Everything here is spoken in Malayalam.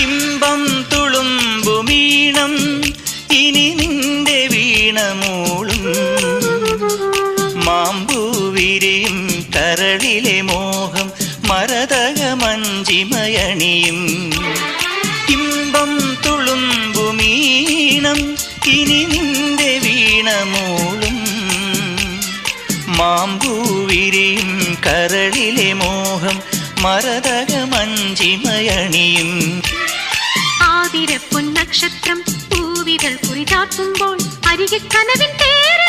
ഇമ്പം തുളുമ്പുമീണം ഇനി നിന്റെ വീണമൂളും മാമ്പൂവിരിയും കരളിലെ മോഹം മരതകമഞ്ചിമയണിയും ഇമ്പം തുളുമ്പുമീണം ഇനി നിന്റെ വീണമൂളും മാമ്പൂവിരിയും കരളിലെ മോഹം മരതകമഞ്ചിമയണിയും ആതിരപ്പൊൻ നക്ഷത്രം പൂവിതൾ കുറിചാർത്തുമ്പോൾ അരികെ കനവിൻ തേര്